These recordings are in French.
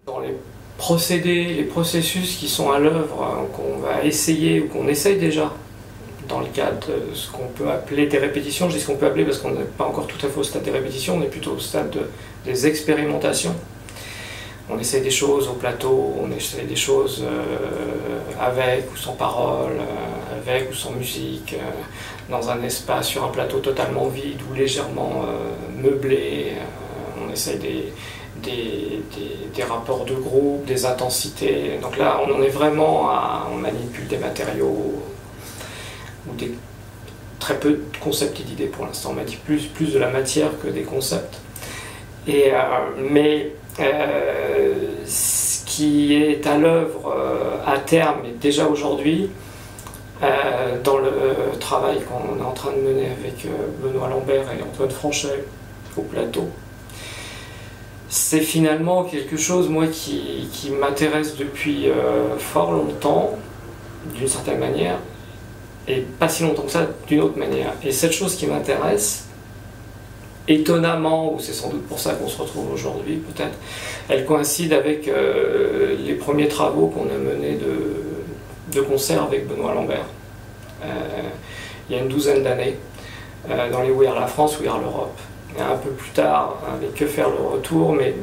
Dans les procédés, les processus qui sont à l'œuvre, qu'on va essayer ou qu'on essaye déjà, dans le cadre de ce qu'on peut appeler des répétitions, je dis ce qu'on peut appeler parce qu'on n'est pas encore tout à fait au stade des répétitions, on est plutôt au stade des expérimentations. On essaie des choses au plateau, on essaie des choses avec ou sans parole, avec ou sans musique, dans un espace, sur un plateau totalement vide ou légèrement meublé. On essaie des rapports de groupe, des intensités. Donc là, on en est vraiment à... On manipule des matériaux ou très peu de concepts et d'idées pour l'instant. On manipule plus de la matière que des concepts. Ce qui est à l'œuvre à terme et déjà aujourd'hui, dans le travail qu'on est en train de mener avec Benoît Lambert et Antoine Franchet au plateau, c'est finalement quelque chose, moi, qui m'intéresse depuis fort longtemps, d'une certaine manière, et pas si longtemps que ça, d'une autre manière. Et cette chose qui m'intéresse, étonnamment, ou c'est sans doute pour ça qu'on se retrouve aujourd'hui, peut-être, elle coïncide avec les premiers travaux qu'on a menés de concert avec Benoît Lambert, il y a une douzaine d'années, dans les We Are la France, We Are l'Europe. Et un peu plus tard, avec Que faire le retour, mais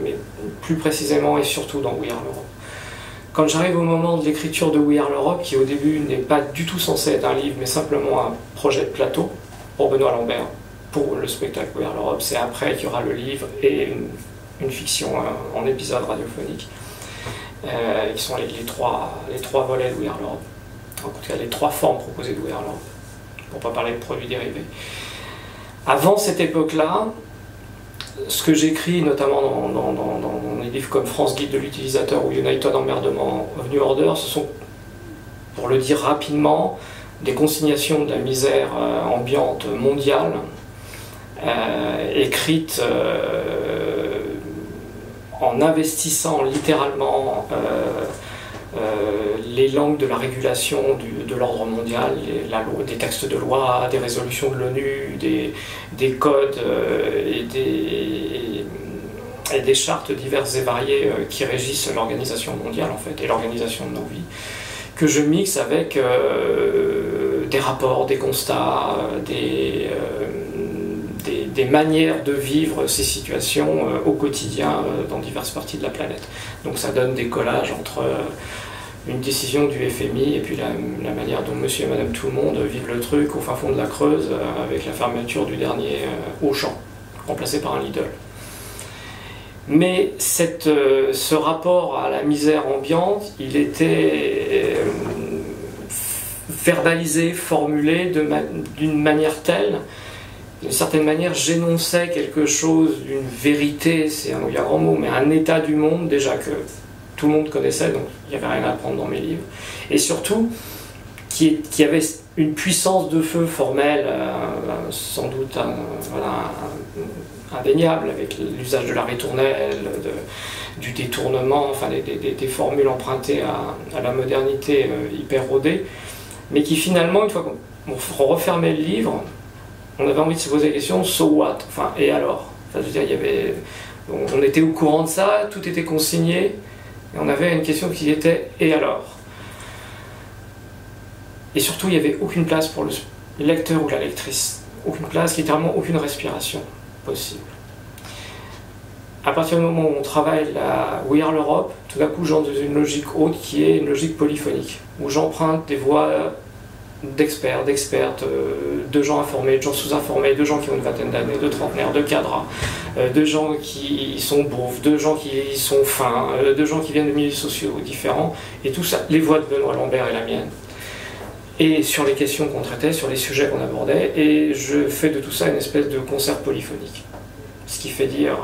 plus précisément et surtout dans We Are l'Europe. Quand j'arrive au moment de l'écriture de We Are l'Europe, qui au début n'est pas du tout censé être un livre, mais simplement un projet de plateau pour Benoît Lambert, pour le spectacle We Are l'Europe, c'est après qu'il y aura le livre et une fiction en épisode radiophonique, qui sont les trois volets de We Are l'Europe. En tout cas, les trois formes proposées de We Are l'Europe, pour ne pas parler de produits dérivés. Avant cette époque-là, ce que j'écris, notamment dans des livres comme France Guide de l'utilisateur ou United Emmerdement of New Order, ce sont, pour le dire rapidement, des consignations de la misère ambiante mondiale, écrites en investissant littéralement les langues de la régulation de l'ordre mondial, des textes de loi, des résolutions de l'ONU, des codes et des chartes diverses et variées qui régissent l'organisation mondiale en fait, et l'organisation de nos vies, que je mixe avec des rapports, des constats, des manières de vivre ces situations au quotidien dans diverses parties de la planète. Donc ça donne des collages entre une décision du FMI et puis la manière dont monsieur et madame tout le monde vivent le truc au fin fond de la Creuse avec la fermeture du dernier Auchan, remplacé par un Lidl. Mais ce rapport à la misère ambiante, il était verbalisé, formulé d'une manière telle, d'une certaine manière, j'énonçais quelque chose d'une vérité, c'est un grand mot, mais un état du monde déjà que tout le monde connaissait, donc il n'y avait rien à apprendre dans mes livres, et surtout qui avait une puissance de feu formelle, sans doute indéniable, avec l'usage de la ritournelle, du détournement, enfin des formules empruntées à la modernité hyper rodée, mais qui finalement, une fois qu'on refermait le livre, on avait envie de se poser la question, so what? Enfin, et alors? Enfin, je veux dire, on était au courant de ça, tout était consigné, et on avait une question qui était, et alors? Et surtout, il n'y avait aucune place pour le lecteur ou la lectrice. Aucune place, littéralement aucune respiration possible. À partir du moment où on travaille la We Are l'Europe, tout d'un coup j'entre dans une logique haute qui est une logique polyphonique, où j'emprunte des voix d'experts, d'expertes, de gens informés, de gens sous-informés, de gens qui ont une vingtaine d'années, de trentenaires, de cadres, de gens qui sont beaufs, de gens qui sont fins, de gens qui viennent de milieux sociaux différents, et tout ça, les voix de Benoît Lambert et la mienne. Et sur les questions qu'on traitait, sur les sujets qu'on abordait, et je fais de tout ça une espèce de concert polyphonique. Ce qui fait dire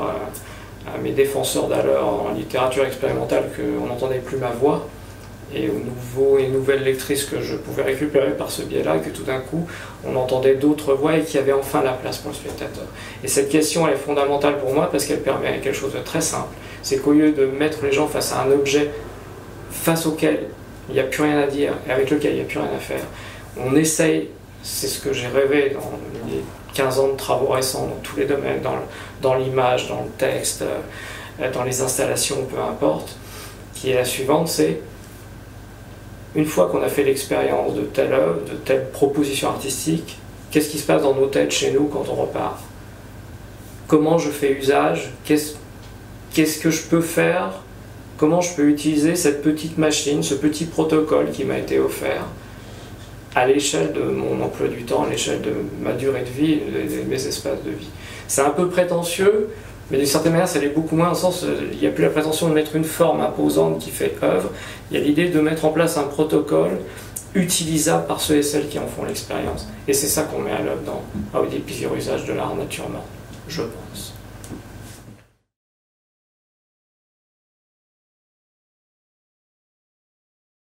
à mes défenseurs d'alors en littérature expérimentale qu'on n'entendait plus ma voix, et aux nouveaux et nouvelles lectrices que je pouvais récupérer par ce biais-là, que tout d'un coup on entendait d'autres voix et qu'il y avait enfin la place pour le spectateur. Et cette question elle est fondamentale pour moi parce qu'elle permet quelque chose de très simple, c'est qu'au lieu de mettre les gens face à un objet face auquel il n'y a plus rien à dire et avec lequel il n'y a plus rien à faire, on essaye, c'est ce que j'ai rêvé dans les 15 ans de travaux récents dans tous les domaines, dans l'image, dans le texte, dans les installations, peu importe, qui est la suivante, c'est une fois qu'on a fait l'expérience de telle œuvre, de telle proposition artistique, qu'est-ce qui se passe dans nos têtes chez nous quand on repart? Comment je fais usage? Qu'est-ce que je peux faire? Comment je peux utiliser cette petite machine, ce petit protocole qui m'a été offert à l'échelle de mon emploi du temps, à l'échelle de ma durée de vie, de mes espaces de vie? C'est un peu prétentieux, mais d'une certaine manière, ça l'est beaucoup moins, dans le sens il n'y a plus la prétention de mettre une forme imposante qui fait œuvre, il y a l'idée de mettre en place un protocole utilisable par ceux et celles qui en font l'expérience. Et c'est ça qu'on met à l'œuvre dans How Deep is Your Usage de l'art nature morte, je pense.